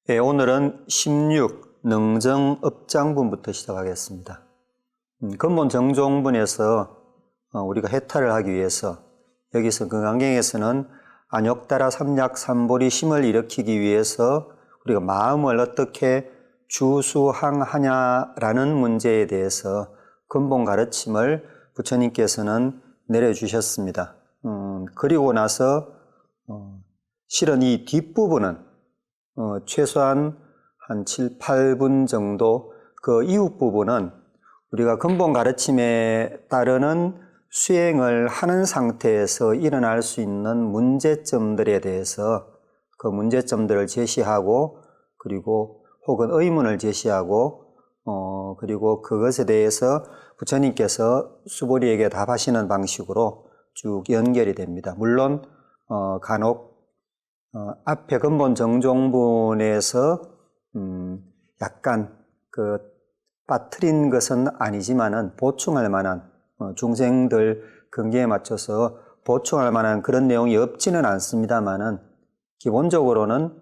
예, 오늘은 16 능정업장분부터 시작하겠습니다. 근본 정종분에서 우리가 해탈을 하기 위해서 여기서 금강경에서는 안욕따라 삼약삼보리 심을 일으키기 위해서 우리가 마음을 어떻게 주수항하냐라는 문제에 대해서 근본 가르침을 부처님께서는 내려주셨습니다. 그리고 나서 실은 이 뒷부분은 최소한 한 7, 8분 정도, 그 이후 부분은 우리가 근본 가르침에 따르는 수행을 하는 상태에서 일어날 수 있는 문제점들에 대해서 그 문제점들을 제시하고, 그리고 혹은 의문을 제시하고, 그리고 그것에 대해서 부처님께서 수보리에게 답하시는 방식으로 쭉 연결이 됩니다. 물론 간혹 앞에 근본 정종분에서 약간 빠뜨린 것은 아니지만은 보충할 만한 중생들 근기에 맞춰서 보충할 만한 그런 내용이 없지는 않습니다만은 기본적으로는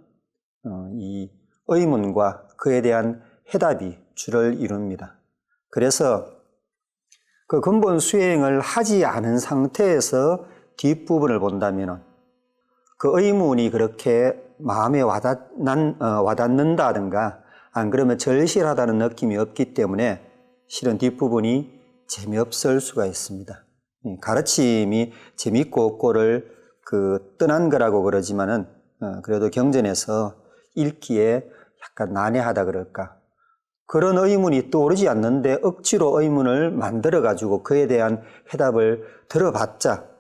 이 의문과 그에 대한 해답이 주를 이룹니다. 그래서 그 근본 수행을 하지 않은 상태에서 뒷부분을 본다면은 그 의문이 그렇게 마음에 와닿는다든가 안 그러면 절실하다는 느낌이 없기 때문에 실은 뒷부분이 재미없을 수가 있습니다. 가르침이 재밌고 없고를 떠난 거라고 그러지만은 그래도 경전에서 읽기에 약간 난해하다 그럴까. 그런 의문이 떠오르지 않는데 억지로 의문을 만들어 가지고 그에 대한 해답을 들어봤자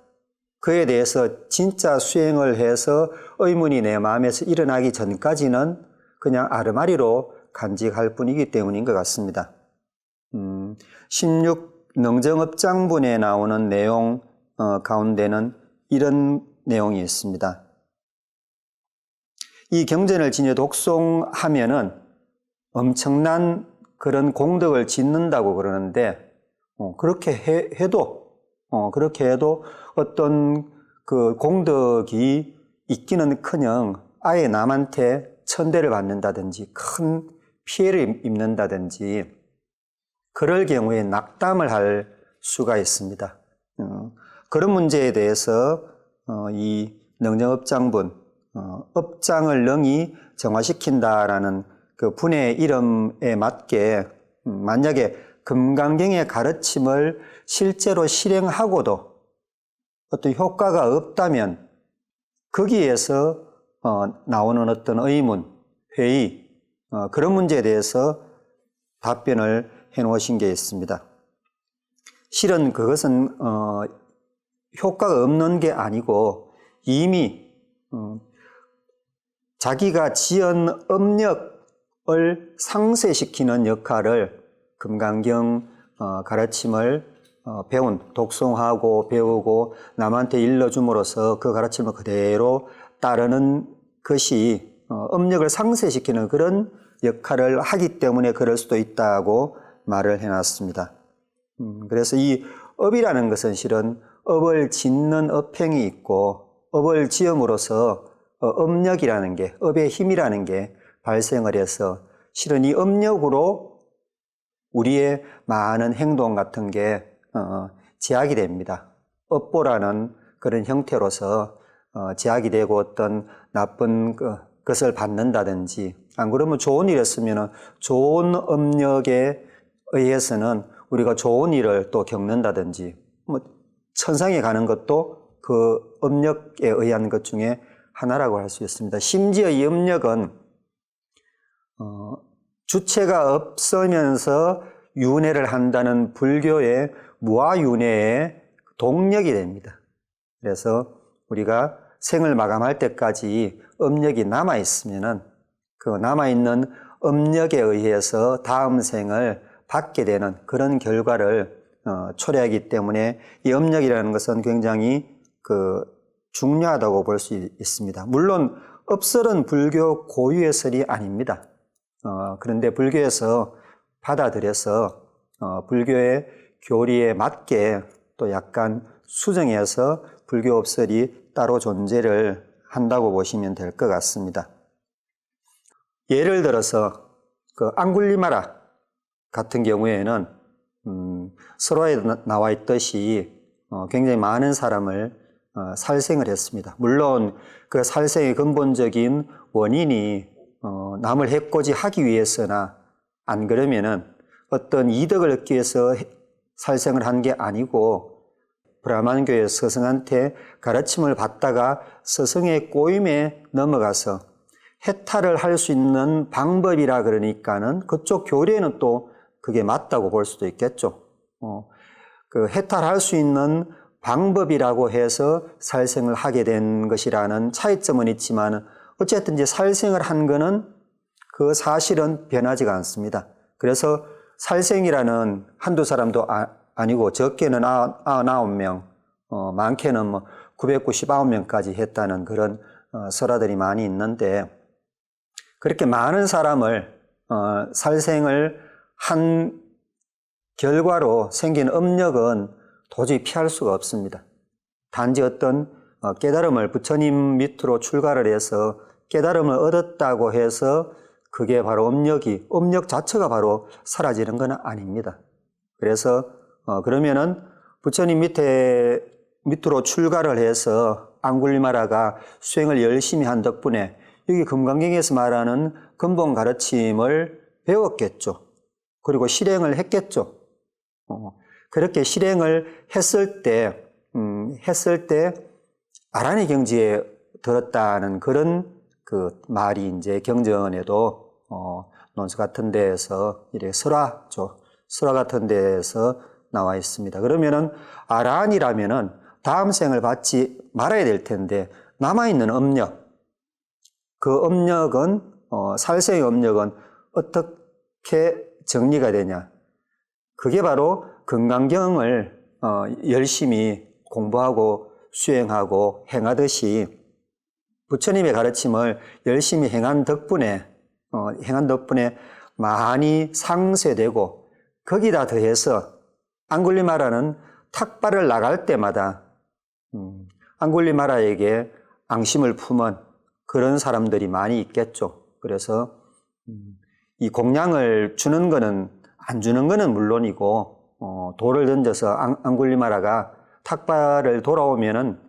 그에 대해서 진짜 수행을 해서 의문이 내 마음에서 일어나기 전까지는 그냥 아르마리로 간직할 뿐이기 때문인 것 같습니다. 16 능정업장분에 나오는 내용 가운데는 이런 내용이 있습니다. 이 경전을 지녀 독송하면은 엄청난 그런 공덕을 짓는다고 그러는데 그렇게 해도 어떤 그 공덕이 있기는커녕 아예 남한테 천대를 받는다든지 큰 피해를 입는다든지 그럴 경우에 낙담을 할 수가 있습니다. 그런 문제에 대해서 이 능정업장분, 업장을 능히 정화시킨다라는 그 분의 이름에 맞게 만약에 금강경의 가르침을 실제로 실행하고도 어떤 효과가 없다면 거기에서 나오는 어떤 의문, 회의, 그런 문제에 대해서 답변을 해놓으신 게 있습니다. 실은 그것은 효과가 없는 게 아니고 이미 자기가 지은 업력을 상쇄시키는 역할을 금강경 가르침을 독송하고 배우고 남한테 일러줌으로써 그 가르침을 그대로 따르는 것이 업력을 상쇄시키는 그런 역할을 하기 때문에 그럴 수도 있다고 말을 해놨습니다. 그래서 이 업이라는 것은 실은 업을 짓는 업행이 있고 업을 지음으로써 업력이라는 게, 업의 힘이라는 게 발생을 해서 실은 이 업력으로 우리의 많은 행동 같은 게 제약이 됩니다. 업보라는 그런 형태로서 제약이 되고 어떤 나쁜 것을 받는다든지 안 그러면 좋은 일 했으면 좋은 업력에 의해서는 우리가 좋은 일을 또 겪는다든지 천상에 가는 것도 그 업력에 의한 것 중에 하나라고 할 수 있습니다. 심지어 이 업력은 주체가 없으면서 윤회를 한다는 불교의 무아윤회의 동력이 됩니다. 그래서 우리가 생을 마감할 때까지 업력이 남아있으면은 그 남아있는 업력에 의해서 다음 생을 받게 되는 그런 결과를 초래하기 때문에 이 업력이라는 것은 굉장히 중요하다고 볼 수 있습니다. 물론 업설은 불교 고유의 설이 아닙니다. 그런데 불교에서 받아들여서 불교의 교리에 맞게 또 약간 수정해서 불교 업설이 따로 존재를 한다고 보시면 될 것 같습니다. 예를 들어서 그 앙굴리마라 같은 경우에는 서로에 나와 있듯이 굉장히 많은 사람을 살생을 했습니다. 물론 그 살생의 근본적인 원인이 남을 해코지하기 위해서나 안 그러면은 어떤 이득을 얻기 위해서 살생을 한 게 아니고 브라만교의 스승한테 가르침을 받다가 스승의 꼬임에 넘어가서 해탈을 할 수 있는 방법이라 그러니까는 그쪽 교리에는 또 그게 맞다고 볼 수도 있겠죠. 그 해탈할 수 있는 방법이라고 해서 살생을 하게 된 것이라는 차이점은 있지만 어쨌든 이제 살생을 한 거는 그 사실은 변하지가 않습니다. 그래서 살생이라는 한두 사람도 아니고 적게는 99명, 많게는 뭐 999명까지 했다는 그런 설화들이 많이 있는데 그렇게 많은 사람을 살생을 한 결과로 생긴 업력은 도저히 피할 수가 없습니다. 단지 어떤 깨달음을 부처님 밑으로 출가를 해서 깨달음을 얻었다고 해서 그게 바로 업력 자체가 바로 사라지는 건 아닙니다. 그래서 그러면은 부처님 밑으로 출가를 해서 앙굴리마라가 수행을 열심히 한 덕분에 여기 금강경에서 말하는 근본 가르침을 배웠겠죠. 그리고 실행을 했겠죠. 그렇게 실행을 했을 때 아란의 경지에 들었다는 그런 그 말이 이제 경전에도 논서 같은 데에서 이렇게 설화 같은 데에서 나와 있습니다. 그러면은 아란이라면은 다음 생을 받지 말아야 될 텐데 남아있는 업력, 그 업력은 살생의 업력은 어떻게 정리가 되냐? 그게 바로 금강경을 열심히 공부하고 수행하고 행하듯이 부처님의 가르침을 열심히 행한 덕분에 많이 상쇄되고 거기다 더해서 앙굴리마라는 탁발을 나갈 때마다 앙굴리마라에게 앙심을 품은 그런 사람들이 많이 있겠죠. 그래서 이 공양을 주는 거는 안 주는 거는 물론이고 돌을 던져서 앙굴리마라가 탁발을 돌아오면은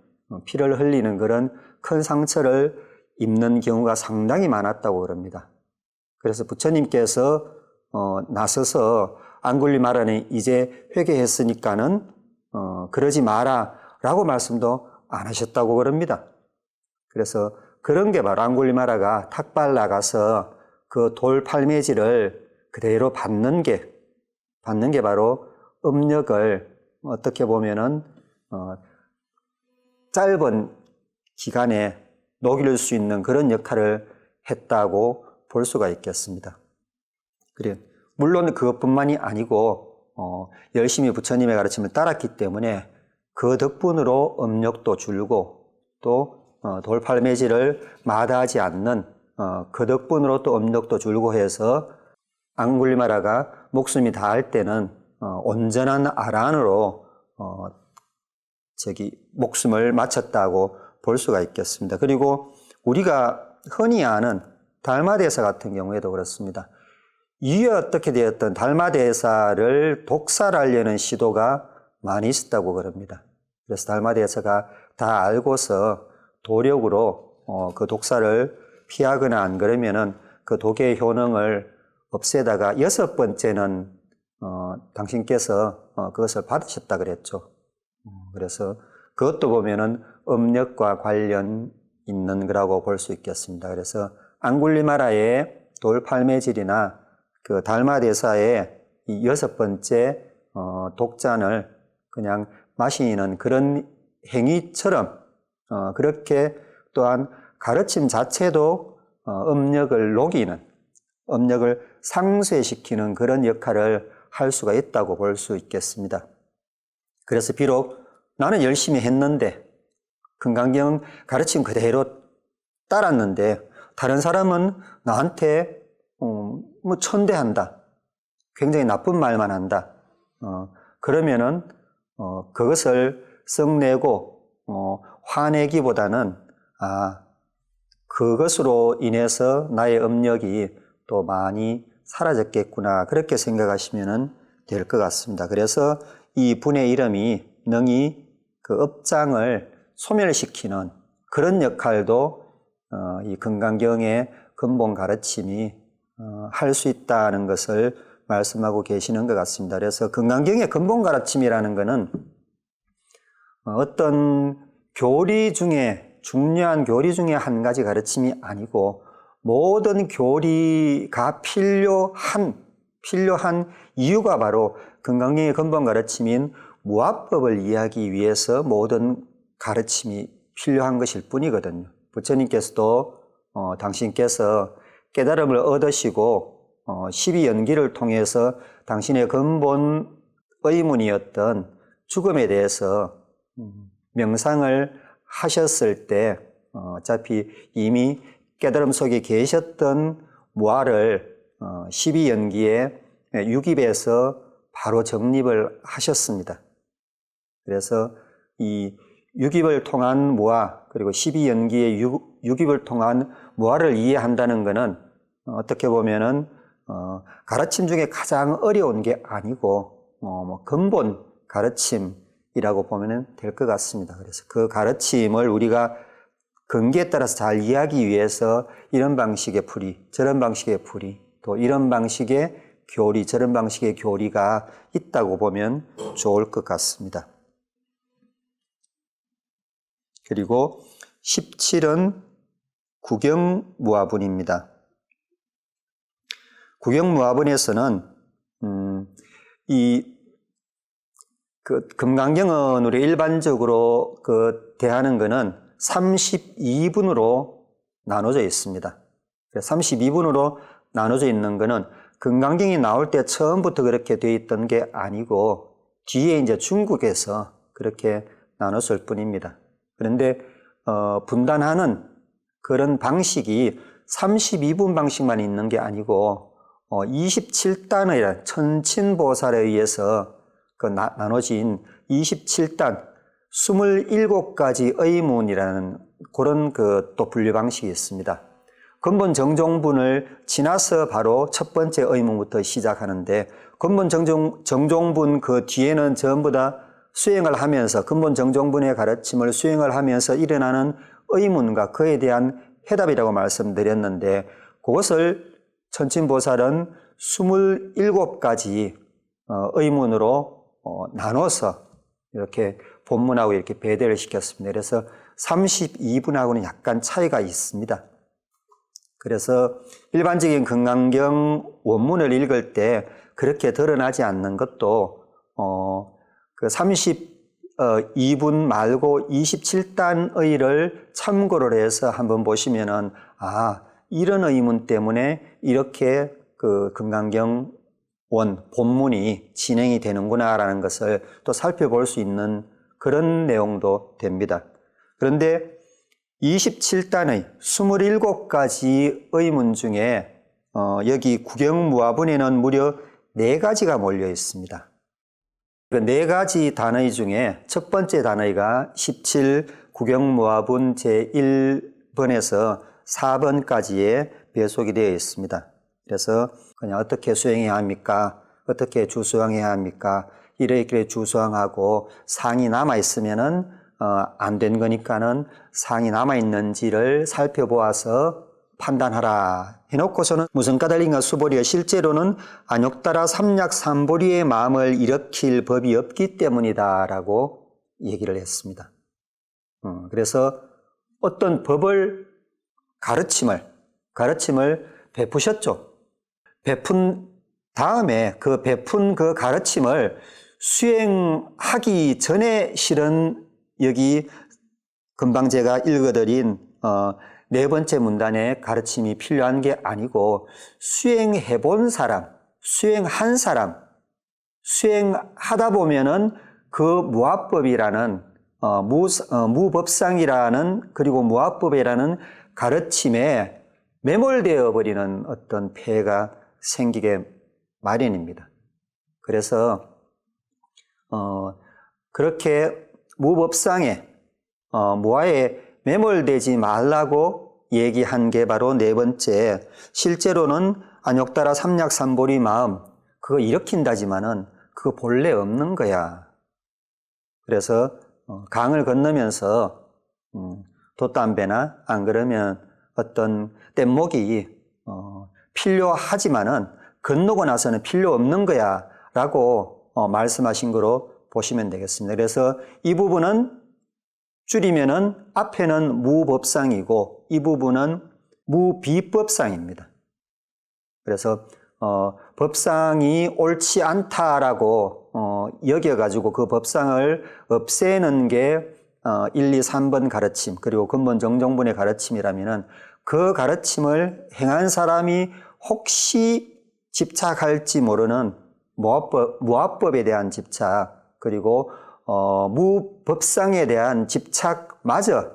피를 흘리는 그런 큰 상처를 입는 경우가 상당히 많았다고 그럽니다. 그래서 부처님께서 나서서 앙굴리마라는 이제 회개했으니까는 그러지 마라라고 말씀도 안 하셨다고 그럽니다. 그래서 그런 게 바로 앙굴리마라가 탁발 나가서 그 돌 팔매질을 그대로 받는 게 바로 업력을 어떻게 보면은 짧은 기간에 녹일 수 있는 그런 역할을 했다고 볼 수가 있겠습니다. 그래, 물론 그것뿐만이 아니고 열심히 부처님의 가르침을 따랐기 때문에 그 덕분으로 업력도 줄고 또 돌팔매질을 마다하지 않는 그 덕분으로 또 업력도 줄고 해서 앙굴리마라가 목숨이 다할 때는 온전한 아란으로 목숨을 마쳤다고 볼 수가 있겠습니다. 그리고 우리가 흔히 아는 달마대사 같은 경우에도 그렇습니다. 이에 어떻게 되었던 달마대사를 독살하려는 시도가 많이 있었다고 그럽니다. 그래서 달마대사가 다 알고서 도력으로 그 독살을 피하거나 안 그러면은 그 독의 효능을 없애다가 6번째는 당신께서 그것을 받으셨다 그랬죠. 그래서 그것도 보면은 업력과 관련 있는 거라고 볼 수 있겠습니다. 그래서 앙굴리마라의 돌팔매질이나 그 달마대사의 이 6번째 독잔을 그냥 마시는 그런 행위처럼 그렇게 또한 가르침 자체도 업력을 녹이는, 업력을 상쇄시키는 그런 역할을 할 수가 있다고 볼 수 있겠습니다. 그래서 비록 나는 열심히 했는데 금강경 가르침 그대로 따랐는데 다른 사람은 나한테 천대한다. 굉장히 나쁜 말만 한다. 그러면은 그것을 썩내고 화내기보다는 그것으로 인해서 나의 업력이 또 많이 사라졌겠구나, 그렇게 생각하시면 될 것 같습니다. 그래서 이 분의 이름이 능히 그 업장을 소멸시키는 그런 역할도 이 금강경의 근본 가르침이 할 수 있다는 것을 말씀하고 계시는 것 같습니다. 그래서 금강경의 근본 가르침이라는 것은 어떤 교리 중에, 중요한 교리 중에 한 가지 가르침이 아니고 모든 교리가 필요한 이유가 바로 금강경의 근본 가르침인 무아법을 이해하기 위해서 모든 가르침이 필요한 것일 뿐이거든요. 부처님께서도 당신께서 깨달음을 얻으시고 12연기를 통해서 당신의 근본 의문이었던 죽음에 대해서 명상을 하셨을 때 어차피 이미 깨달음 속에 계셨던 무아를 12연기에 유깁에서 바로 정립을 하셨습니다. 그래서 이 유깁을 통한 무아, 그리고 12연기의 유깁을 통한 무아를 이해한다는 것은 어떻게 보면은 가르침 중에 가장 어려운 게 아니고 근본 가르침이라고 보면 될 것 같습니다. 그래서 그 가르침을 우리가 근기에 따라서 잘 이해하기 위해서 이런 방식의 풀이, 저런 방식의 풀이, 또 이런 방식의 교리, 저런 방식의 교리가 있다고 보면 좋을 것 같습니다. 그리고 17은 구경무화분입니다. 구경무화분에서는 금강경은 우리 일반적으로 대하는 것은 32분으로 나눠져 있습니다. 32분으로 나눠져 있는 것은 금강경이 나올 때 처음부터 그렇게 되어 있던 게 아니고 뒤에 이제 중국에서 그렇게 나눴을 뿐입니다. 그런데 분단하는 그런 방식이 32분 방식만 있는 게 아니고 27단의 천친보살에 의해서 나눠진 27단 27가지 의문이라는 그런 또 분류 방식이 있습니다. 근본 정종분을 지나서 바로 첫 번째 의문부터 시작하는데 근본 정종분 그 뒤에는 전부 다 수행을 하면서 근본 정종분의 가르침을 수행을 하면서 일어나는 의문과 그에 대한 해답이라고 말씀드렸는데 그것을 천친보살은 27가지 의문으로 나눠서 이렇게 본문하고 이렇게 배대를 시켰습니다. 그래서 32분하고는 약간 차이가 있습니다. 그래서 일반적인 금강경 원문을 읽을 때 그렇게 드러나지 않는 것도 그 32분 말고 27단의를 참고를 해서 한번 보시면은 이런 의문 때문에 이렇게 그 금강경 원 본문이 진행이 되는구나라는 것을 또 살펴볼 수 있는 그런 내용도 됩니다. 그런데 27단의 27가지 의문 중에 여기 구경무화분에는 무려 4가지가 몰려 있습니다. 그 4가지 단의 중에 첫 번째 단의가 17 구경무화분 제1번에서 4번까지의 배속이 되어 있습니다. 그래서 그냥 어떻게 수행해야 합니까? 어떻게 주수행해야 합니까? 이렇게 주수행하고 상이 남아있으면은 안 된 거니까는 상이 남아있는지를 살펴보아서 판단하라 해놓고서는 무슨 까닭인가 수보리여 실제로는 안욕따라 삼약 삼보리의 마음을 일으킬 법이 없기 때문이다 라고 얘기를 했습니다. 그래서 어떤 법을 가르침을 베푸셨죠. 베푼 다음에 그 베푼 그 가르침을 수행하기 전에 실은 여기 금방 제가 읽어드린 4번째 문단의 가르침이 필요한 게 아니고 수행해 본 사람, 수행한 사람, 수행하다 보면은 그 무아법이라는 무법상이라는 그리고 무아법이라는 가르침에 매몰되어 버리는 어떤 폐해가 생기게 마련입니다. 그래서 그렇게 무법상에 무아에 매몰되지 말라고 얘기한 게 바로 네 번째, 실제로는 안욕달아 삼약삼보리 마음, 그거 일으킨다지만은 그거 본래 없는 거야. 그래서 강을 건너면서 돛담배나 안 그러면 어떤 뗏목이 필요하지만은 건너고 나서는 필요 없는 거야 라고 말씀하신 거로 보시면 되겠습니다. 그래서 이 부분은 줄이면은 앞에는 무법상이고 이 부분은 무비법상입니다. 그래서 법상이 옳지 않다라고 여겨가지고 그 법상을 없애는 게 1, 2, 3번 가르침 그리고 근본 정정분의 가르침이라면은 그 가르침을 행한 사람이 혹시 집착할지 모르는 무합법에 대한 집착 그리고 무법상에 대한 집착마저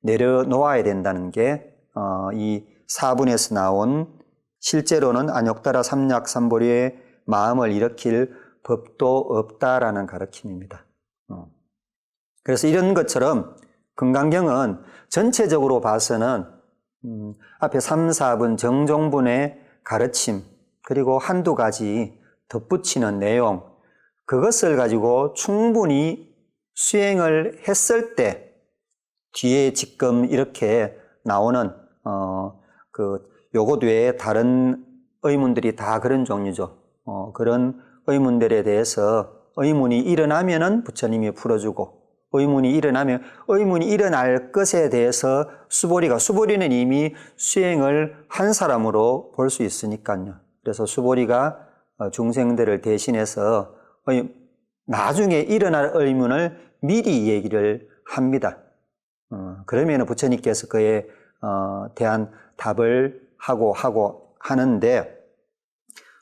내려놓아야 된다는 게 이 4분에서 나온 실제로는 안욕달아 삼약삼보리의 마음을 일으킬 법도 없다라는 가르침입니다. 그래서 이런 것처럼 금강경은 전체적으로 봐서는 앞에 3, 4분 정종분의 가르침 그리고 한두 가지 덧붙이는 내용 그것을 가지고 충분히 수행을 했을 때 뒤에 지금 이렇게 나오는 요것 외에 다른 의문들이 다 그런 종류죠. 그런 의문들에 대해서 의문이 일어나면은 부처님이 풀어주고 의문이 일어날 것에 대해서 수보리는 이미 수행을 한 사람으로 볼 수 있으니까요. 그래서 수보리가 중생들을 대신해서 나중에 일어날 의문을 미리 얘기를 합니다. 그러면 부처님께서 그에 대한 답을 하고 하는데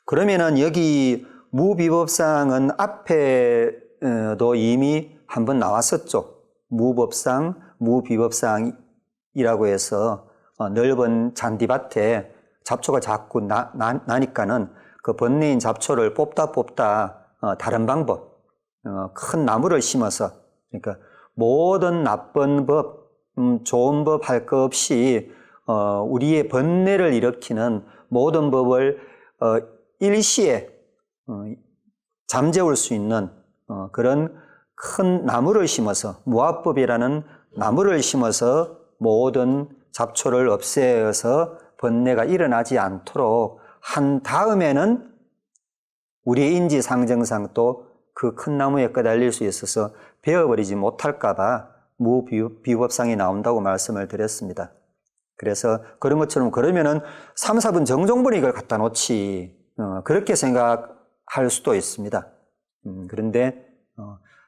그러면은 여기 무비법상은 앞에도 이미 한번 나왔었죠. 무법상, 무비법상이라고 해서 넓은 잔디밭에 잡초가 자꾸 나니까는 그 번뇌인 잡초를 뽑다 다른 방법, 큰 나무를 심어서 그러니까 모든 나쁜 법, 좋은 법 할 것 없이 우리의 번뇌를 일으키는 모든 법을 일시에 잠재울 수 있는 그런 큰 나무를 심어서 무합법이라는 나무를 심어서 모든 잡초를 없애어서 번뇌가 일어나지 않도록 한 다음에는 우리의 인지상정상 또 그 큰 나무에 끄달릴 수 있어서 베어버리지 못할까 봐 무비법상이 나온다고 말씀을 드렸습니다. 그래서 그런 것처럼 그러면은 3, 4분 정종분이 이걸 갖다 놓지 그렇게 생각할 수도 있습니다. 그런데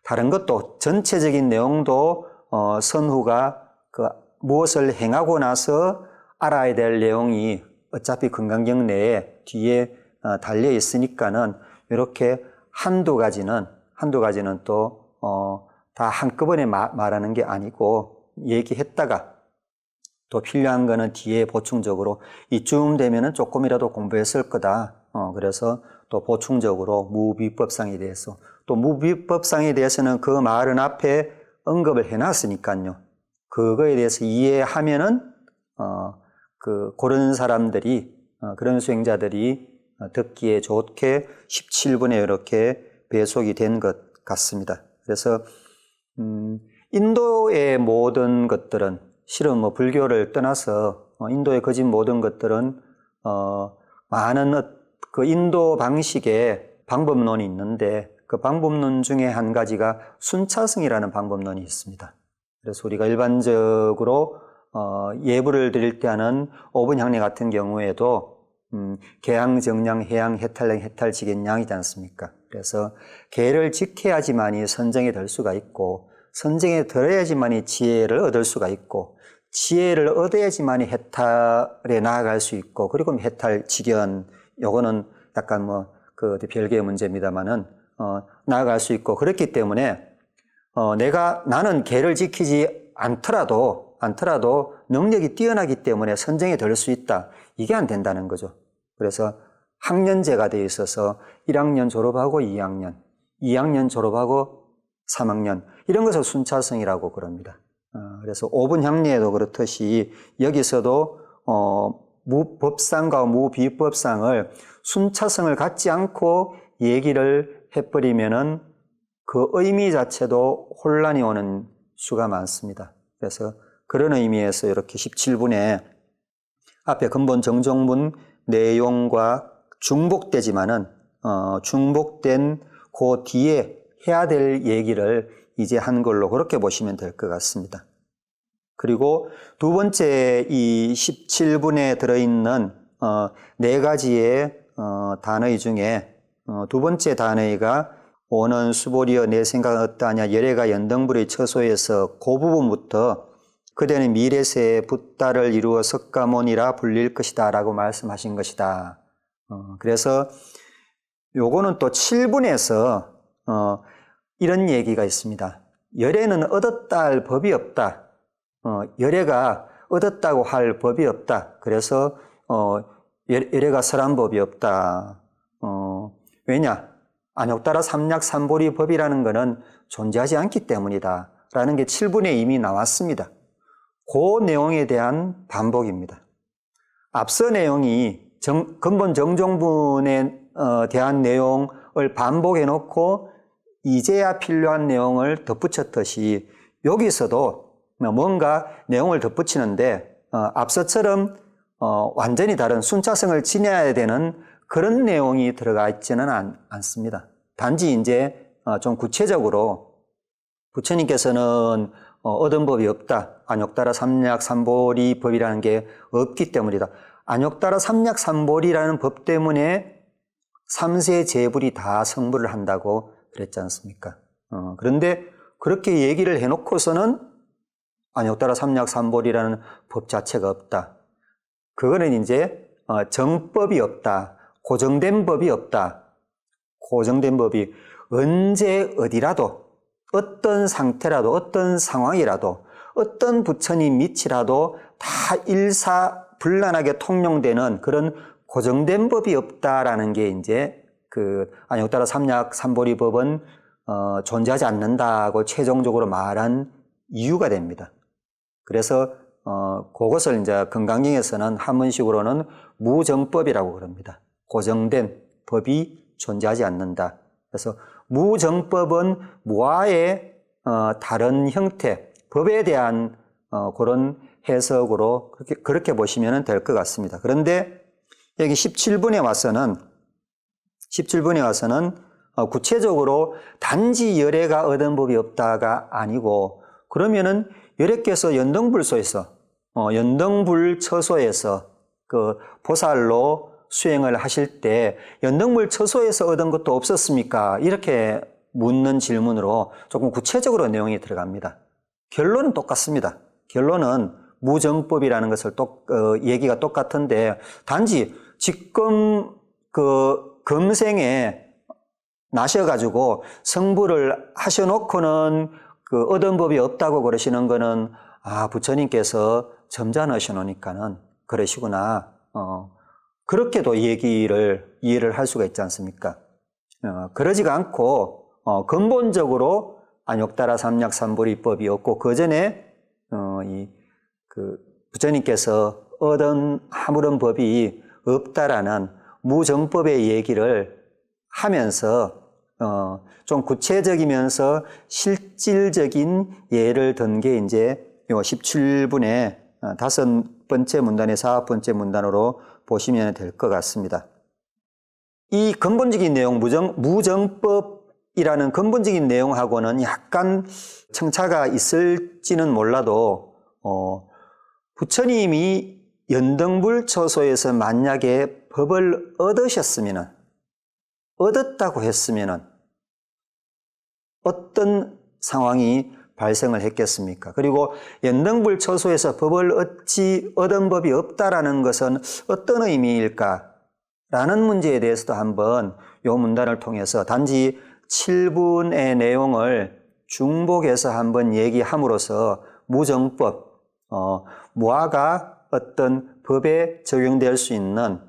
다른 것도 전체적인 내용도 선후가 무엇을 행하고 나서 알아야 될 내용이 어차피 금강경 내에 뒤에 달려 있으니까는 이렇게 한두 가지는 또 다 한꺼번에 말하는 게 아니고 얘기했다가 또 필요한 거는 뒤에 보충적으로 이쯤 되면은 조금이라도 공부했을 거다. 그래서 또 보충적으로 무비법상에 대해서 또 무비법상에 대해서는 그 말은 앞에 언급을 해놨으니까요. 그거에 대해서 이해하면은 그런 사람들이 그런 수행자들이 듣기에 좋게 17분에 이렇게 배속이 된 것 같습니다. 그래서 인도의 모든 것들은 실은 불교를 떠나서 인도에 거진 모든 것들은 많은 그 인도 방식의 방법론이 있는데 그 방법론 중에 한 가지가 순차승이라는 방법론이 있습니다. 그래서 우리가 일반적으로 예불을 드릴 때 하는 5분 향례 같은 경우에도 개양, 정량, 해양, 해탈량, 해탈지견량이지 않습니까? 그래서 개를 지켜야지만이 선정이 될 수가 있고 선정에 들어야지만이 지혜를 얻을 수가 있고 지혜를 얻어야지만이 해탈에 나아갈 수 있고 그리고 해탈지견 요거는 약간 별개의 문제입니다만은 나아갈 수 있고 그렇기 때문에 나는 개를 지키지 않더라도 능력이 뛰어나기 때문에 선정이 될 수 있다. 이게 안 된다는 거죠. 그래서 학년제가 되어 있어서 1학년 졸업하고 2학년 졸업하고 3학년 이런 것을 순차성이라고 그럽니다. 그래서 5분 향례에도 그렇듯이 여기서도 무법상과 무비법상을 순차성을 갖지 않고 얘기를 해버리면은 그 의미 자체도 혼란이 오는 수가 많습니다. 그래서 그런 의미에서 이렇게 17분에 앞에 근본 정종문 내용과 중복되지만은 중복된 그 뒤에 해야 될 얘기를 이제 한 걸로 그렇게 보시면 될 것 같습니다. 그리고 두 번째 이 17분에 들어있는 네 가지의 단의 중에 두 번째 단의가 오는 수보리여 내 생각은 어떠하냐 열애가 연등불의 처소에서 그 부분부터 그대는 미래세에 붓다를 이루어 석가모니라 불릴 것이다 라고 말씀하신 것이다. 그래서 요거는 또 7분에서 이런 얘기가 있습니다. 열애는 얻었다 할 법이 없다. 열애가 얻었다고 할 법이 없다. 그래서 열애가 설한 법이 없다. 왜냐? 안욕따라 삼약삼보리 법이라는 것은 존재하지 않기 때문이다. 라는 게 7분에 이미 나왔습니다. 그 내용에 대한 반복입니다. 앞서 내용이 근본 정종분에 대한 내용을 반복해 놓고 이제야 필요한 내용을 덧붙였듯이 여기서도 뭔가 내용을 덧붙이는데 앞서처럼 완전히 다른 순차성을 지녀야 되는 그런 내용이 들어가 있지는 않습니다. 단지 이제 좀 구체적으로 부처님께서는 얻은 법이 없다. 안욕따라 삼약삼보리 법이라는 게 없기 때문이다. 안욕따라 삼약삼보리라는 법 때문에 삼세 제불이 다 성불을 한다고 그랬지 않습니까? 그런데 그렇게 얘기를 해놓고서는 안욕따라 삼약삼보리라는 법 자체가 없다. 그거는 이제 정법이 없다. 고정된 법이 없다. 고정된 법이 언제 어디라도 어떤 상태라도 어떤 상황이라도 어떤 부처님 밑이라도 다 일사불란하게 통용되는 그런 고정된 법이 없다라는 게 이제 그 안욕따라 삼약삼보리 법은 존재하지 않는다고 최종적으로 말한 이유가 됩니다. 그래서 그것을 이제 금강경에서는 한문식으로는 무정법이라고 그럽니다. 고정된 법이 존재하지 않는다. 그래서 무정법은 무아의 다른 형태, 법에 대한 그런 해석으로 그렇게 보시면 될 것 같습니다. 그런데 여기 17분에 와서는 구체적으로 단지 열애가 얻은 법이 없다가 아니고 그러면은 열애께서 연등불소에서 연등불처소에서 그 보살로 수행을 하실 때 연등불 처소에서 얻은 것도 없었습니까? 이렇게 묻는 질문으로 조금 구체적으로 내용이 들어갑니다. 결론은 똑같습니다. 결론은 무정법이라는 것을 얘기가 똑같은데 단지 지금 그 금생에 나셔가지고 성불을 하셔놓고는 그 얻은 법이 없다고 그러시는 거는 부처님께서 점잖으셔 놓으니까는 그러시구나. 그렇게도 이해를 할 수가 있지 않습니까? 그러지가 않고 근본적으로 안욕따라 삼약삼보리법이 없고 그 전에 부처님께서 얻은 아무런 법이 없다라는 무정법의 얘기를 하면서 좀 구체적이면서 실질적인 예를 든 게 이제 요 17분의 5번째 문단에서 9번째 문단으로 보시면 될 것 같습니다. 이 근본적인 내용, 무정법이라는 근본적인 내용하고는 약간 청차가 있을지는 몰라도 부처님이 연등불처소에서 만약에 법을 얻었다고 했으면 어떤 상황이 발생을 했겠습니까? 그리고 연등불처소에서 법을 얻은 법이 없다라는 것은 어떤 의미일까? 라는 문제에 대해서도 한번 이 문단을 통해서 단지 7분의 내용을 중복해서 한번 얘기함으로써 무정법, 무아가 어떤 법에 적용될 수 있는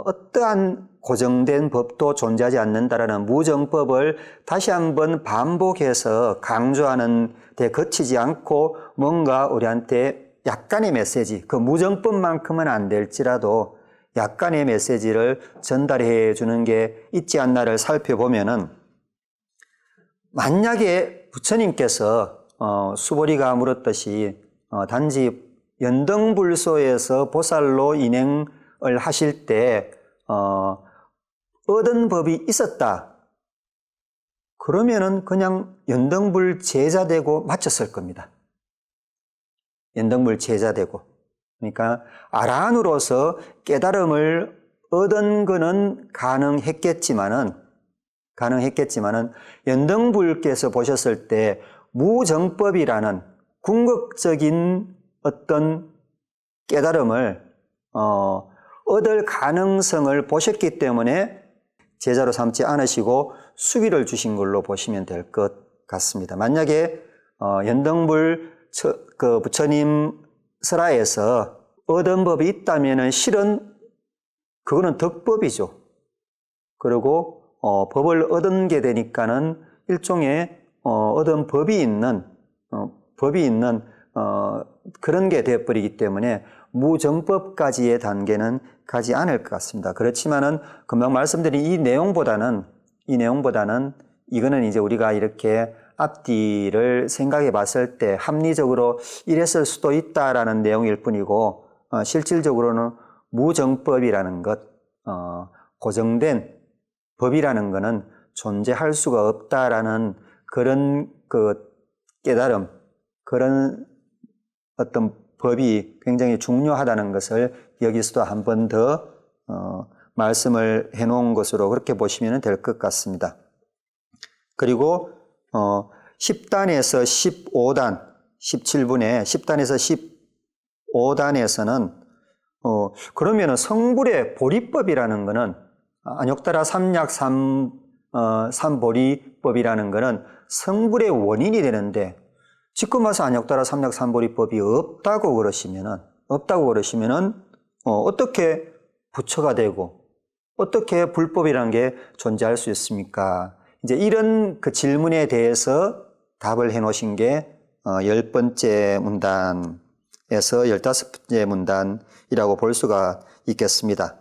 어떠한 고정된 법도 존재하지 않는다라는 무정법을 다시 한번 반복해서 강조하는 데 그치지 않고 뭔가 우리한테 약간의 메시지, 그 무정법만큼은 안 될지라도 약간의 메시지를 전달해 주는 게 있지 않나를 살펴보면은, 만약에 부처님께서 수보리가 물었듯이 단지 연등불소에서 보살로 인행을 하실 때 얻은 법이 있었다, 그러면은 그냥 연등불 제자 되고 마쳤을 겁니다. 연등불 제자 되고. 그러니까 아라한으로서 깨달음을 얻은 거는 가능했겠지만은 연등불께서 보셨을 때 무정법이라는 궁극적인 어떤 깨달음을 얻을 가능성을 보셨기 때문에 제자로 삼지 않으시고 수기를 주신 걸로 보시면 될 것 같습니다. 만약에 연등불 그 부처님 설화에서 얻은 법이 있다면은 실은 그거는 덕법이죠. 그리고 법을 얻은 게 되니까는 일종의 얻은 법이 있는 그런 게 되어버리기 때문에 무정법까지의 단계는 가지 않을 것 같습니다. 그렇지만은 금방 말씀드린 이 내용보다는 이거는 이제 우리가 이렇게 앞뒤를 생각해 봤을 때 합리적으로 이랬을 수도 있다라는 내용일 뿐이고, 실질적으로는 무정법이라는 것, 고정된 법이라는 것은 존재할 수가 없다라는 그런 그 깨달음, 그런 어떤 법이 굉장히 중요하다는 것을 여기서도 한 번 더 말씀을 해놓은 것으로 그렇게 보시면 될 것 같습니다. 그리고 10단에서 15단, 17분에 10단에서 15단에서는 그러면은 성불의 보리법이라는 것은 안욕따라 삼약 삼보리법이라는 것은 성불의 원인이 되는데, 지금 와서 안욕따라 삼약 삼보리법이 없다고 그러시면은 어떻게 부처가 되고 어떻게 불법이라는 게 존재할 수 있습니까? 이제 이런 그 질문에 대해서 답을 해 놓으신 게 10번째 문단에서 15번째 문단이라고 볼 수가 있겠습니다.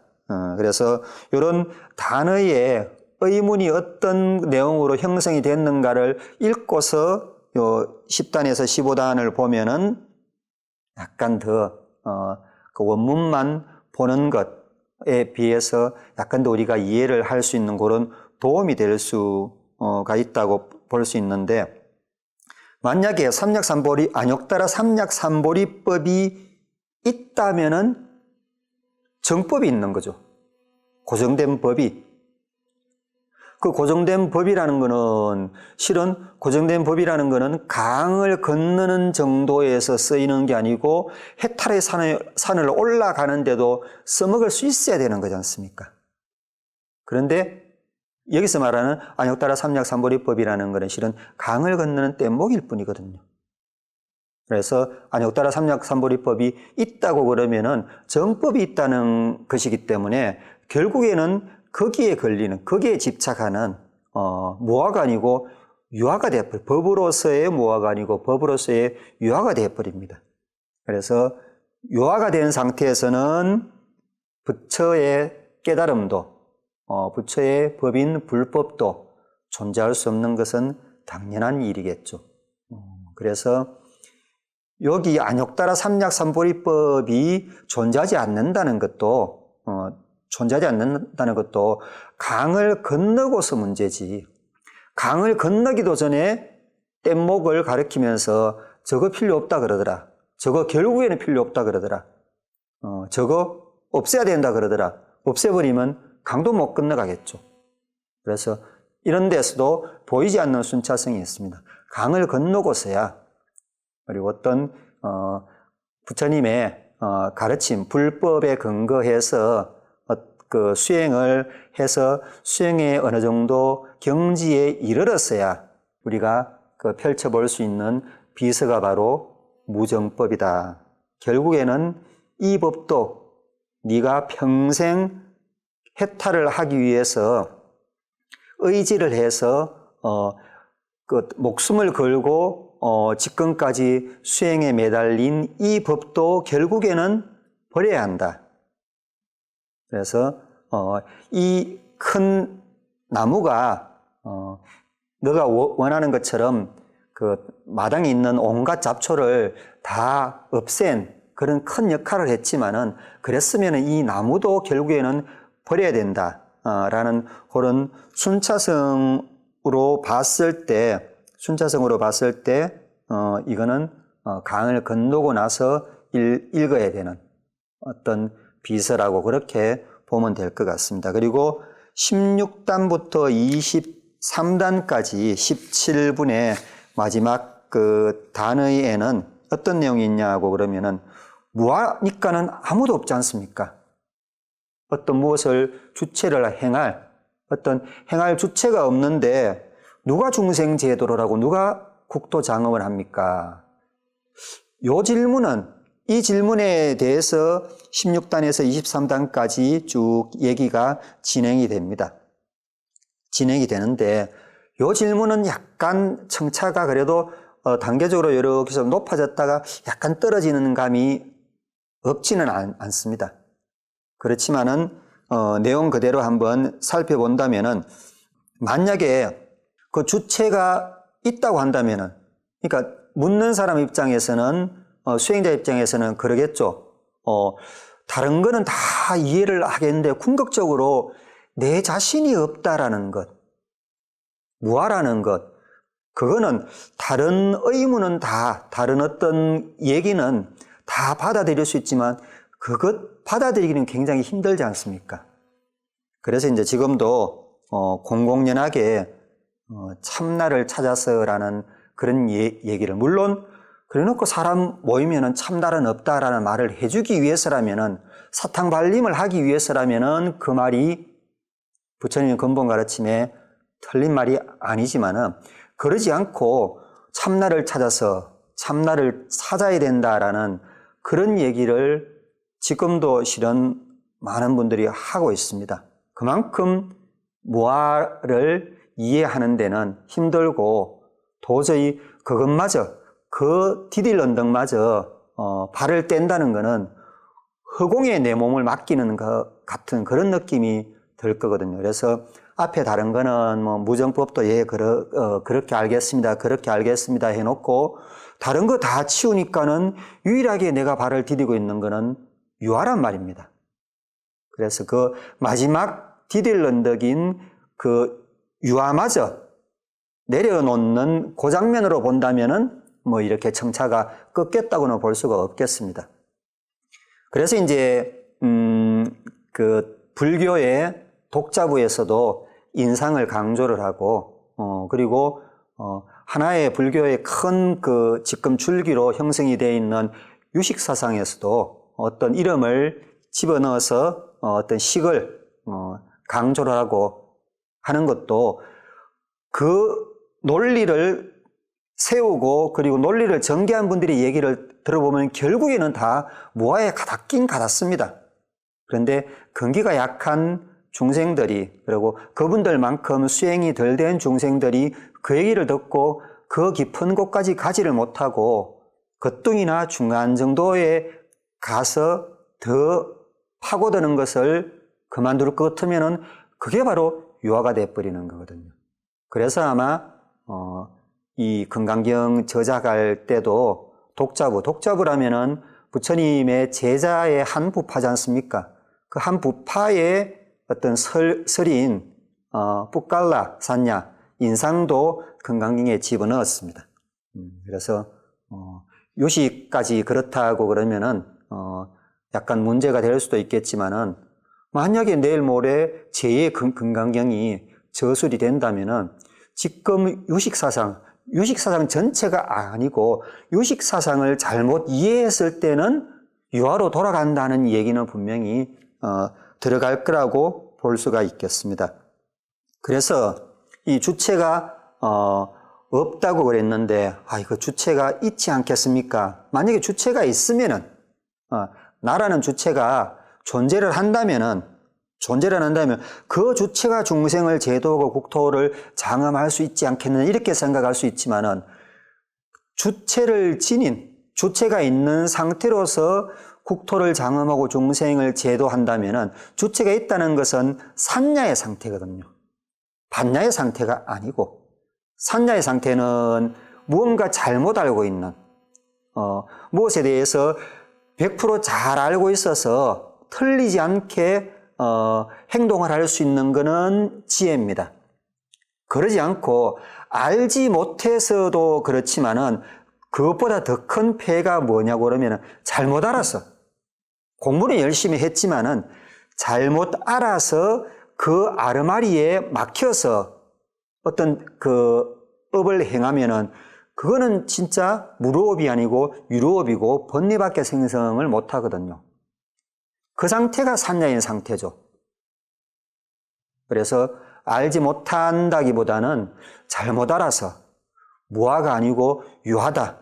그래서 이런 단어의 의문이 어떤 내용으로 형성이 됐는가를 읽고서 요 10단에서 15단을 보면은 약간 더 그 원문만 보는 것에 비해서 약간 더 우리가 이해를 할 수 있는 그런 도움이 될 수가 있다고 볼 수 있는데, 만약에 삼약삼보리 안욕따라 삼약삼보리법이 있다면은 정법이 있는 거죠. 고정된 법이. 그 고정된 법이라는 거는 실은 강을 건너는 정도에서 쓰이는 게 아니고 해탈의 산을 올라가는데도 써먹을 수 있어야 되는 거지 않습니까? 그런데 여기서 말하는 안욕따라 삼약삼보리법이라는 것은 실은 강을 건너는 뗏목일 뿐이거든요. 그래서 안욕따라 삼약삼보리법이 있다고 그러면은 정법이 있다는 것이기 때문에 결국에는 거기에 집착하는 무아가 아니고 유아가 되어버려. 법으로서의 무아가 아니고 법으로서의 유아가 되어버립니다. 그래서 유아가 된 상태에서는 부처의 깨달음도 부처의 법인 불법도 존재할 수 없는 것은 당연한 일이겠죠. 그래서 여기 안욕따라 삼약삼보리법이 존재하지 않는다는 것도 강을 건너고서 문제지. 강을 건너기도 전에 뗏목을 가리키면서 저거 필요 없다 그러더라. 저거 결국에는 필요 없다 그러더라. 저거 없애야 된다 그러더라. 없애버리면 강도 못 건너가겠죠. 그래서 이런 데서도 보이지 않는 순차성이 있습니다. 강을 건너고서야, 그리고 어떤 부처님의 가르침, 불법에 근거해서 그 수행을 해서 수행에 어느 정도 경지에 이르렀어야 우리가 그 펼쳐볼 수 있는 비서가 바로 무정법이다. 결국에는 이 법도 네가 평생 해탈을 하기 위해서 의지를 해서 그 목숨을 걸고 직권까지 수행에 매달린 이 법도 결국에는 버려야 한다. 그래서 이 큰 나무가 너가 원하는 것처럼 그 마당에 있는 온갖 잡초를 다 없앤 그런 큰 역할을 했지만은 그랬으면 이 나무도 결국에는 버려야 된다. 라는 그런 순차성으로 봤을 때 이거는 강을 건너고 나서 읽어야 되는 어떤 비서라고 그렇게 보면 될 것 같습니다. 그리고 16단부터 23단까지 17분의 마지막 그 단의에는 어떤 내용이 있냐고 그러면은 무하니까는 아무도 없지 않습니까? 어떤 무엇을 주체를 행할 주체가 없는데 누가 중생제도로라고 누가 국토장엄을 합니까? 이 질문에 대해서 16단에서 23단까지 쭉 얘기가 진행이 됩니다. 진행이 되는데 이 질문은 약간 청차가 그래도 단계적으로 이렇게 높아졌다가 약간 떨어지는 감이 없지는 않습니다. 그렇지만은 내용 그대로 한번 살펴본다면은 만약에 그 주체가 있다고 한다면은 그러니까 묻는 사람 입장에서는 수행자 입장에서는 그러겠죠. 다른 거는 다 이해를 하겠는데 궁극적으로 내 자신이 없다라는 것, 무아라는 것, 그거는 다른 의문은 다른 어떤 얘기는 다 받아들일 수 있지만 그것 받아들이기는 굉장히 힘들지 않습니까? 그래서 이제 지금도 공공연하게 참나를 찾아서라는 그런 얘기를 물론 그래놓고 사람 모이면은 참나는 없다라는 말을 해주기 위해서라면은 사탕 발림을 하기 위해서라면은 그 말이 부처님의 근본 가르침에 틀린 말이 아니지만은 그러지 않고 참나를 찾아서 참나를 찾아야 된다라는 그런 얘기를 지금도 실은 많은 분들이 하고 있습니다. 그만큼 무아를 이해하는 데는 힘들고 도저히 그것마저 그 디딜 언덕마저 발을 뗀다는 것은 허공에 내 몸을 맡기는 것 같은 그런 느낌이 들 거거든요. 그래서 앞에 다른 거는 뭐 무정법도 그렇게 알겠습니다. 그렇게 알겠습니다 해놓고 다른 거 다 치우니까는 유일하게 내가 발을 디디고 있는 거는 유아란 말입니다. 그래서 그 마지막 디딜 언덕인 그 유아마저 내려놓는 그 장면으로 본다면은 뭐 이렇게 청차가 꺾였다고는 볼 수가 없겠습니다. 그래서 이제 그 불교의 독자부에서도 인상을 강조를 하고 그리고 하나의 불교의 큰 그 지금 줄기로 형성이 되어 있는 유식사상에서도 어떤 이름을 집어넣어서 어떤 식을 강조를 하고 하는 것도 그 논리를 세우고 그리고 논리를 전개한 분들의 얘기를 들어보면 결국에는 다 무아에 가닿긴 가닿습니다. 그런데 근기가 약한 중생들이 그리고 그분들만큼 수행이 덜 된 중생들이 그 얘기를 듣고 그 깊은 곳까지 가지를 못하고 거뚱이나 중간 정도에 가서 더 파고드는 것을 그만둘 것 같으면은 그게 바로 유아가 돼버리는 거거든요. 그래서 아마 이 금강경 저작할 때도 독자부라면은 부처님의 제자의 한 부파지 않습니까? 그 한 부파의 어떤 설인 뿌깔라 산냐 인상도 금강경에 집어넣었습니다. 그래서 요시까지 그렇다고 그러면은 약간 문제가 될 수도 있겠지만은 만약에 내일 모레 제2의 금강경이 저술이 된다면은 지금 유식사상 전체가 아니고 유식사상을 잘못 이해했을 때는 유아로 돌아간다는 얘기는 분명히 들어갈 거라고 볼 수가 있겠습니다. 그래서 이 주체가 없다고 그랬는데 이거 주체가 있지 않겠습니까? 만약에 주체가 있으면은 나라는 주체가 존재를 한다면은 존재를 한다면 그 주체가 중생을 제도하고 국토를 장엄할 수 있지 않겠느냐 이렇게 생각할 수 있지만은 주체를 지닌 주체가 있는 상태로서 국토를 장엄하고 중생을 제도한다면은 주체가 있다는 것은 산야의 상태거든요. 반야의 상태가 아니고 산야의 상태는 무언가 잘못 알고 있는 무엇에 대해서 100% 잘 알고 있어서 틀리지 않게 행동을 할 수 있는 것은 지혜입니다. 그러지 않고 알지 못해서도 그렇지만은 그것보다 더 큰 폐해가 뭐냐고 그러면 잘못 알아서 공부는 열심히 했지만은 잘못 알아서 그 아르마리에 막혀서 어떤 그 업을 행하면은 그거는 진짜 무로업이 아니고 유로업이고 번뇌밖에 생성을 못 하거든요. 그 상태가 산야인 상태죠. 그래서 알지 못한다기보다는 잘못 알아서 무아가 아니고 유하다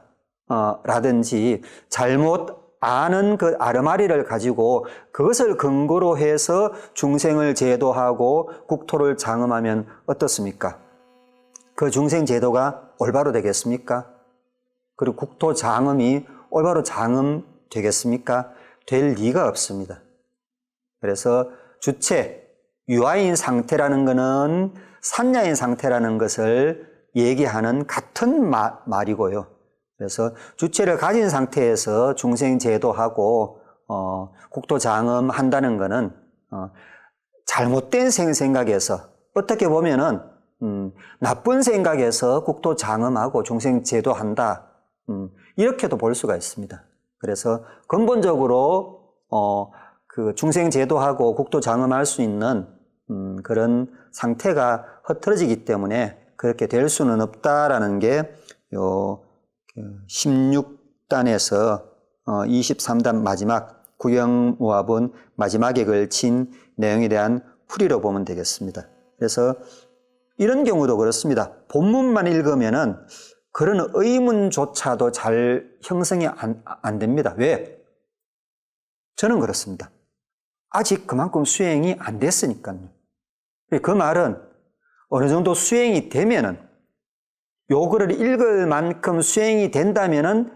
라든지 잘못 아는 그 아르마리를 가지고 그것을 근거로 해서 중생을 제도하고 국토를 장엄하면 어떻습니까? 그 중생 제도가 올바로 되겠습니까? 그리고 국토 장엄이 올바로 장엄 되겠습니까? 될 리가 없습니다. 그래서 주체, 유아인 상태라는 것은 산야인 상태라는 것을 얘기하는 같은 말이고요. 그래서 주체를 가진 상태에서 중생 제도하고 국토 장엄한다는 것은 잘못된 생각에서 어떻게 보면은 나쁜 생각에서 국토 장엄하고 중생 제도한다 이렇게도 볼 수가 있습니다. 그래서 근본적으로 그 중생 제도하고 국토 장엄할 수 있는 그런 상태가 흐트러지기 때문에 그렇게 될 수는 없다라는 게 요 16단에서 23단 마지막 구경무합은 마지막에 걸친 내용에 대한 풀이로 보면 되겠습니다. 그래서 이런 경우도 그렇습니다. 본문만 읽으면은 그런 의문조차도 잘 형성이 안 됩니다. 왜? 저는 그렇습니다. 아직 그만큼 수행이 안 됐으니까요. 그 말은 어느 정도 수행이 되면은 요 글을 읽을 만큼 수행이 된다면은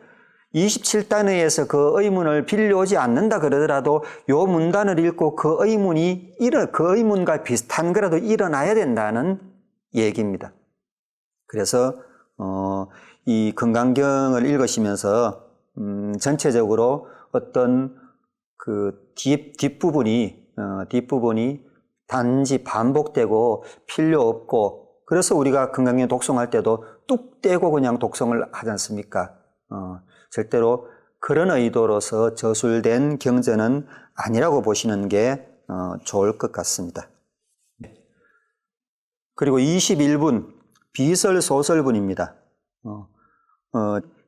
27단에서 그 의문을 빌려오지 않는다 그러더라도 요 문단을 읽고 그 의문과 비슷한 거라도 일어나야 된다는 얘기입니다. 그래서 이 금강경을 읽으시면서 전체적으로 어떤 그 뒷부분이 단지 반복되고 필요 없고 그래서 우리가 금강경 독송할 때도 뚝 떼고 그냥 독송을 하지 않습니까? 절대로 그런 의도로서 저술된 경전은 아니라고 보시는 게 좋을 것 같습니다. 그리고 21분 비설소설분입니다.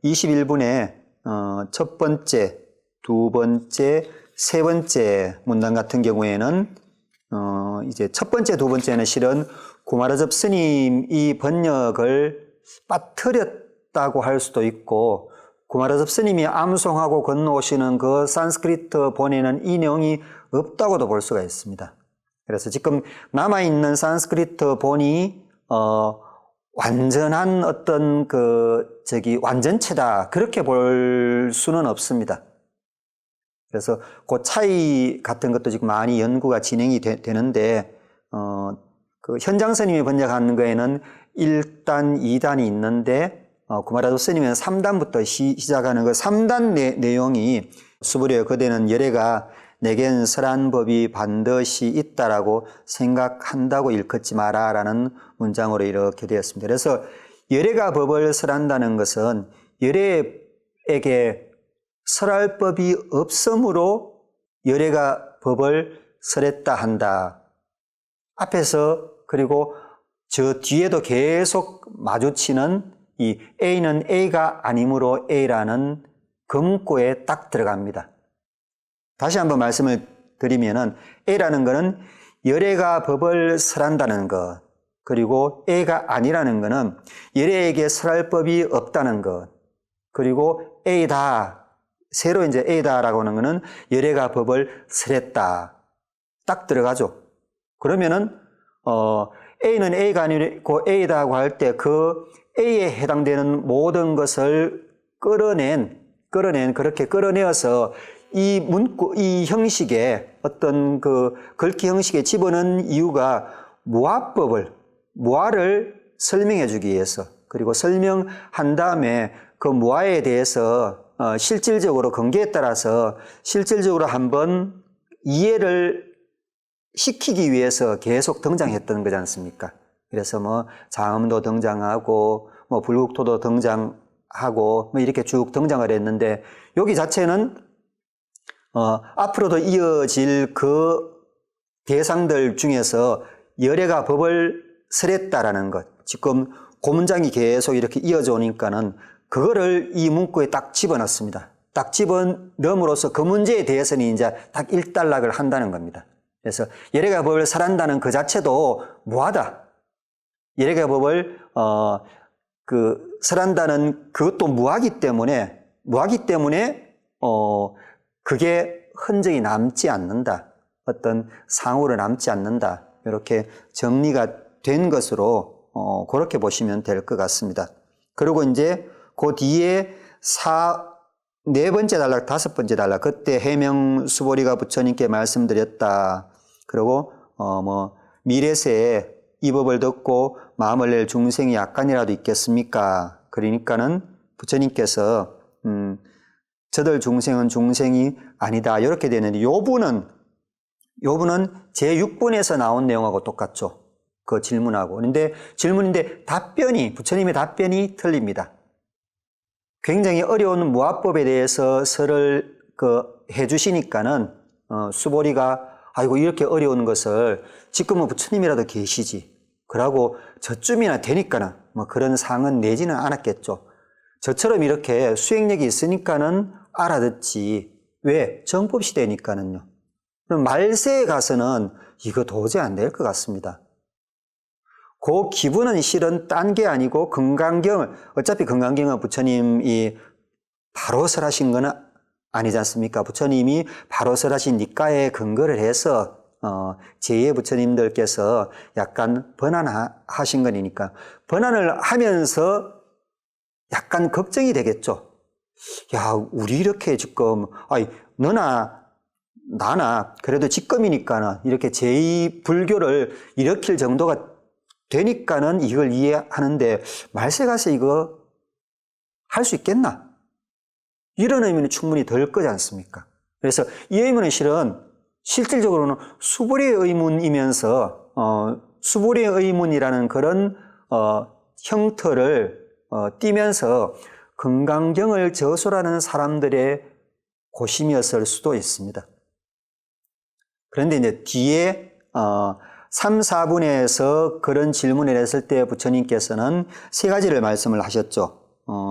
21분에 첫 번째, 두 번째, 세 번째 문단 같은 경우에는 이제 첫 번째, 두 번째는 실은 구마라접 스님이 번역을 빠뜨렸다고 할 수도 있고 구마라접 스님이 암송하고 건너오시는 그 산스크리트 본에는 이 내용이 없다고도 볼 수가 있습니다. 그래서 지금 남아있는 산스크리트 본이 완전한 어떤 완전체다 그렇게 볼 수는 없습니다. 그래서 그 차이 같은 것도 지금 많이 연구가 진행이 되는데 그 현장 스님이 번역하는 거에는 1단, 2단이 있는데 구마라도 스님은 3단부터 시작하는 그 3단 내용이 수부려 그대는 열애가 내겐 설한 법이 반드시 있다라고 생각한다고 일컫지 마라 라는 문장으로 이렇게 되었습니다. 그래서 열애가 법을 설한다는 것은 열애에게 설할 법이 없으므로 열애가 법을 설했다 한다. 앞에서 그리고 저 뒤에도 계속 마주치는 이 A는 A가 아니므로 A라는 금고에 딱 들어갑니다. 다시 한번 말씀을 드리면은 A라는 것은 열애가 법을 설한다는 것, 그리고 A가 아니라는 것은 열애에게 설할 법이 없다는 것, 그리고 A다, 새로 이제 A다라고 하는 것은 열애가 법을 설했다. 딱 들어가죠. 그러면은 A는 A가 아니고 A다고 할 때 그 A에 해당되는 모든 것을 그렇게 끌어내어서 이 형식에 어떤 그 글귀 형식에 집어넣은 이유가 무아를 설명해 주기 위해서, 그리고 설명한 다음에 그 무아에 대해서 실질적으로 근거에 따라서 실질적으로 한번 이해를 시키기 위해서 계속 등장했던 거지 않습니까? 그래서 뭐 장음도 등장하고 뭐 불국토도 등장하고 뭐 이렇게 쭉 등장을 했는데, 여기 자체는 앞으로도 이어질 그 대상들 중에서 열애가 법을 설했다라는 것, 지금 그 문장이 계속 이렇게 이어져 오니까는 그거를 이 문구에 딱 집어넣습니다. 딱 집어넣음으로써 그 문제에 대해서는 이제 딱 일단락을 한다는 겁니다. 그래서 열애가 법을 설한다는 그 자체도 무하다. 열애가 법을 설한다는 그것도 무하기 때문에 그게 흔적이 남지 않는다. 어떤 상으로 남지 않는다. 이렇게 정리가 된 것으로 그렇게 보시면 될 것 같습니다. 그리고 이제 그 뒤에 네 번째 단락, 다섯 번째 단락, 그때 해명 수보리가 부처님께 말씀드렸다. 그리고 미래세에 이 법을 듣고 마음을 낼 중생이 약간이라도 있겠습니까? 그러니까는 부처님께서 저들 중생은 중생이 아니다, 이렇게 되는데, 요 부분은 제6번에서 나온 내용하고 똑같죠. 그 질문하고. 그런데 부처님의 답변이 틀립니다. 굉장히 어려운 무아법에 대해서 설을 해주시니까는 수보리가 아이고 이렇게 어려운 것을 지금은 부처님이라도 계시지, 그러고 저쯤이나 되니까는 뭐 그런 상은 내지는 않았겠죠. 저처럼 이렇게 수행력이 있으니까는 알아듣지. 왜? 정법시대니까는요. 그럼 말세에 가서는 이거 도저히 안 될 것 같습니다. 그 기분은 실은 딴 게 아니고 어차피 금강경은 부처님이 바로 설하신 건 아니지 않습니까? 부처님이 바로 설하신 니까에 근거를 해서 제2의 부처님들께서 약간 번안하신 거니까, 번안을 하면서 약간 걱정이 되겠죠. 야, 우리 이렇게 지금 너나 나나 그래도 지금이니까는 이렇게 제2 불교를 일으킬 정도가 되니까는 이걸 이해하는데 말세 가서 이거 할 수 있겠나? 이런 의미는 충분히 들 거지 않습니까? 그래서 이 의문은 실질적으로는 수보리의 의문이면서 수보리의 의문이라는 그런 형태를 띠면서 금강경을 저술하는 사람들의 고심이었을 수도 있습니다. 그런데 이제 뒤에 3, 4분에서 그런 질문을 했을 때 부처님께서는 세 가지를 말씀을 하셨죠.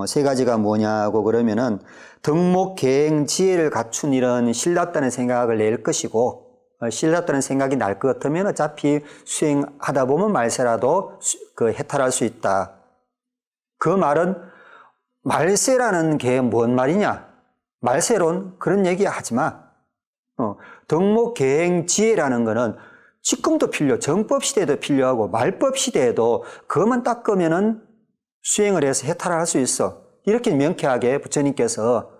세 가지가 뭐냐고 그러면은 덕목, 계행, 지혜를 갖춘 이런 신랍다는 생각을 낼 것이고, 신랍다는 생각이 날 것 같으면 어차피 수행하다 보면 말세라도 해탈할 수 있다. 그 말은 말세라는 게 뭔 말이냐? 말세론 그런 얘기 하지 마. 덕목, 계행, 지혜라는 거는 지금도 정법 시대에도 필요하고 말법 시대에도 그것만 닦으면은 수행을 해서 해탈을 할 수 있어. 이렇게 명쾌하게 부처님께서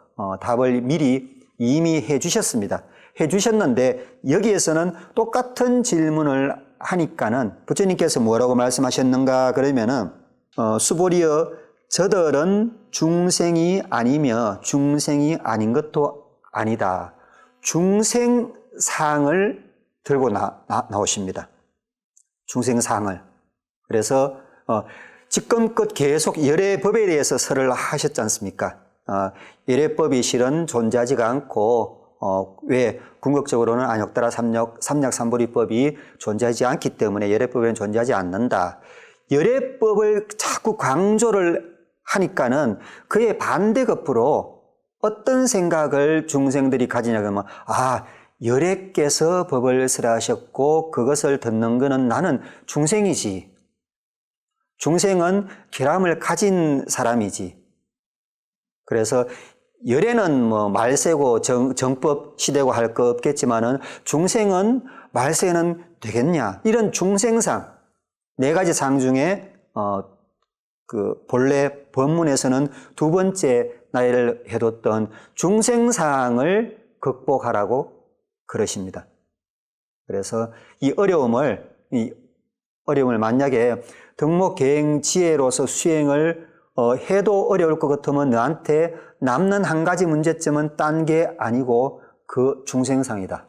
답을 미리 이미 해주셨습니다. 해주셨는데 여기에서는 똑같은 질문을 하니까는 부처님께서 뭐라고 말씀하셨는가 그러면은 수보리여 저들은 중생이 아니며 중생이 아닌 것도 아니다. 중생상을 들고 나오십니다. 중생상을. 그래서 지금껏 계속 열애법에 대해서 설을 하셨지 않습니까? 열애법이 실은 존재하지가 않고 왜 궁극적으로는 안욕다라 삼약삼보리법이 존재하지 않기 때문에 열애법에는 존재하지 않는다. 열애법을 자꾸 강조를 하니까는 그의 반대급부로 어떤 생각을 중생들이 가지냐 그러면 열애께서 법을 설하셨고 그것을 듣는 거는 나는 중생이지. 중생은 결함을 가진 사람이지. 그래서 열애는 말세고 정법 시대고 할 거 없겠지만은 중생은 말세는 되겠냐? 이런 중생상, 네 가지 상 중에 그 본래 법문에서는 두 번째 나이를 해뒀던 중생상을 극복하라고 그러십니다. 그래서 이 어려움을 만약에 덕목계행지혜로서 수행을 해도 어려울 것 같으면 너한테 남는 한 가지 문제점은 딴 게 아니고 그 중생상이다.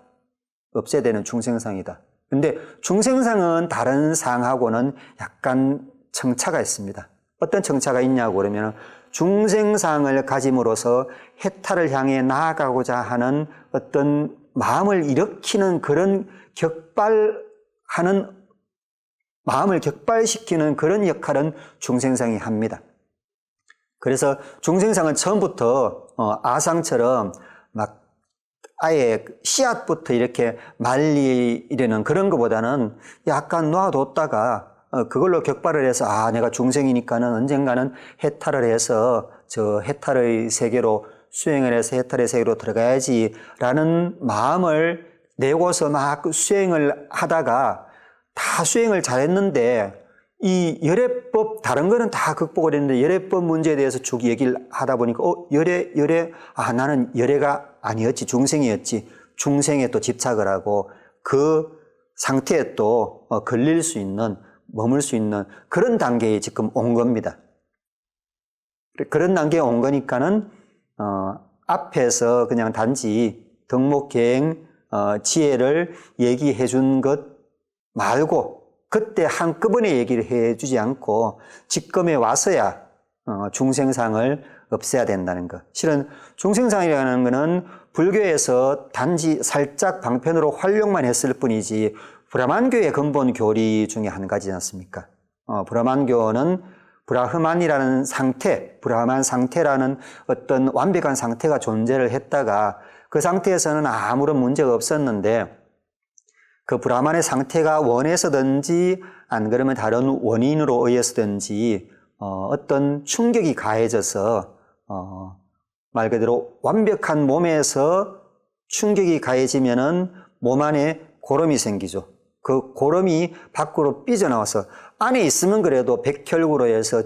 없애야 되는 중생상이다. 근데 중생상은 다른 상하고는 약간 청차가 있습니다. 어떤 청차가 있냐고 그러면 중생상을 가짐으로써 해탈을 향해 나아가고자 하는 어떤 마음을 일으키는 그런 마음을 격발시키는 그런 역할은 중생상이 합니다. 그래서 중생상은 처음부터 아상처럼 막 아예 씨앗부터 이렇게 말리려는 그런 것보다는 약간 놔뒀다가 그걸로 격발을 해서 내가 중생이니까는 언젠가는 해탈을 해서 저 해탈의 세계로 수행을 해서 해탈의 세계로 들어가야지라는 마음을 내고서 막 수행을 하다가 다 수행을 잘했는데 이 열애법 다른 거는 다 극복을 했는데 열애법 문제에 대해서 쭉 얘기를 하다 보니까 열애 나는 열애가 아니었지 중생이었지 중생에 또 집착을 하고 그 상태에 또 걸릴 수 있는 머물 수 있는 그런 단계에 지금 온 겁니다. 그런 단계에 온 거니까는 앞에서 그냥 단지 덕목계행 지혜를 얘기해 준 것 말고 그때 한꺼번에 얘기를 해주지 않고 지금에 와서야 중생상을 없애야 된다는 것. 실은 중생상이라는 것은 불교에서 단지 살짝 방편으로 활용만 했을 뿐이지 브라만교의 근본 교리 중에 한 가지지 않습니까? 브라만교는 브라흐만이라는 상태, 브라만 상태라는 어떤 완벽한 상태가 존재를 했다가 그 상태에서는 아무런 문제가 없었는데 그 브라만의 상태가 원해서든지 안 그러면 다른 원인으로 의해서든지 어떤 충격이 가해져서 말 그대로 완벽한 몸에서 충격이 가해지면은 몸 안에 고름이 생기죠. 그 고름이 밖으로 삐져나와서 안에 있으면 그래도 백혈구로 해서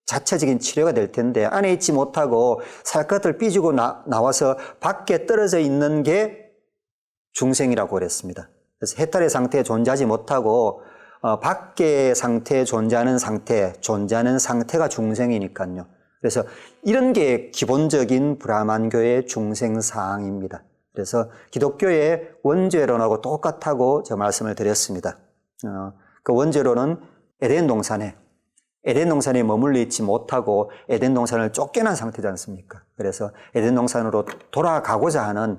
자체적인 치료가 될 텐데 안에 있지 못하고 살갗을 삐지고 나와서 밖에 떨어져 있는 게 중생이라고 그랬습니다. 그래서 해탈의 상태에 존재하지 못하고 밖의 상태에 존재하는 상태가 중생이니까요. 그래서 이런 게 기본적인 브라만교의 중생상입니다. 그래서 기독교의 원죄론하고 똑같다고 제가 말씀을 드렸습니다. 그 원죄론은 에덴 동산에 머물러 있지 못하고 에덴 동산을 쫓겨난 상태지 않습니까? 그래서 에덴 동산으로 돌아가고자 하는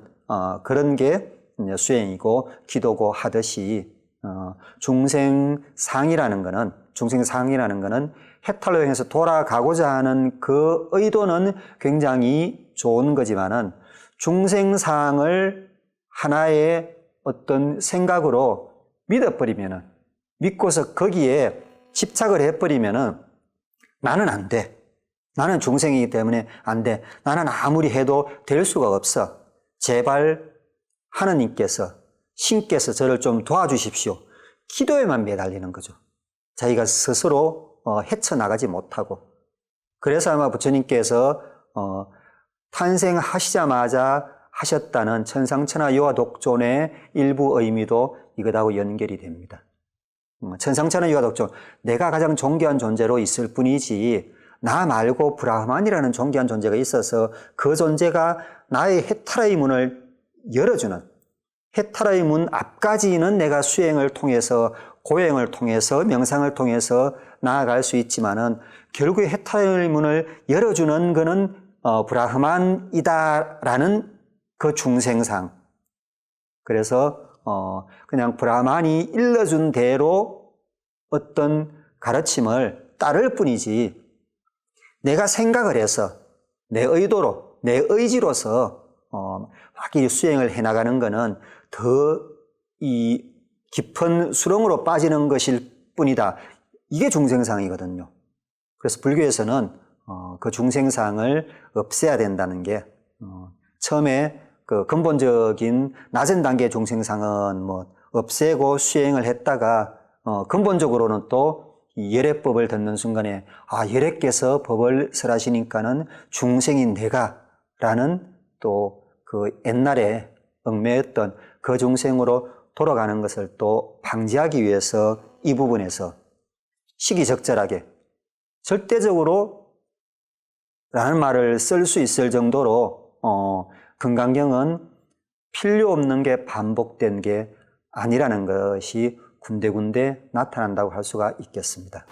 그런 게 수행이고 기도고 하듯이 중생상이라는 거는 해탈로 향해서 돌아가고자 하는 그 의도는 굉장히 좋은 거지만은 중생상을 하나의 어떤 생각으로 믿고서 거기에 집착을 해버리면은 나는 안 돼. 나는 중생이기 때문에 안 돼. 나는 아무리 해도 될 수가 없어. 제발 하느님께서, 신께서 저를 좀 도와주십시오. 기도에만 매달리는 거죠. 자기가 스스로 헤쳐나가지 못하고. 그래서 아마 부처님께서 탄생하시자마자 하셨다는 천상천하 유화독존의 일부 의미도 이것하고 연결이 됩니다. 천상천하 유화독존, 내가 가장 존귀한 존재로 있을 뿐이지 나 말고 브라흐만이라는 존귀한 존재가 있어서 그 존재가 나의 해탈의 문을 열어주는, 해탈의 문 앞까지는 내가 수행을 통해서, 고행을 통해서, 명상을 통해서 나아갈 수 있지만은 결국에 해탈의 문을 열어주는 것은 브라흐만이다라는 그 중생상. 그래서 그냥 브라흐만이 일러준 대로 어떤 가르침을 따를 뿐이지 내가 생각을 해서 내 의도로, 내 의지로서 막 이 수행을 해나가는 것은 더 이 깊은 수렁으로 빠지는 것일 뿐이다. 이게 중생상이거든요. 그래서 불교에서는 그 중생상을 없애야 된다는 게 처음에 그 근본적인 낮은 단계의 중생상은 뭐 없애고 수행을 했다가 근본적으로는 또 이 열애법을 듣는 순간에 열애께서 법을 설하시니까는 중생인 내가 라는 또 그 옛날에 얽매였던 그 중생으로 돌아가는 것을 또 방지하기 위해서 이 부분에서 시기적절하게 절대적으로 라는 말을 쓸 수 있을 정도로 금강경은 필요 없는 게 반복된 게 아니라는 것이 군데군데 나타난다고 할 수가 있겠습니다.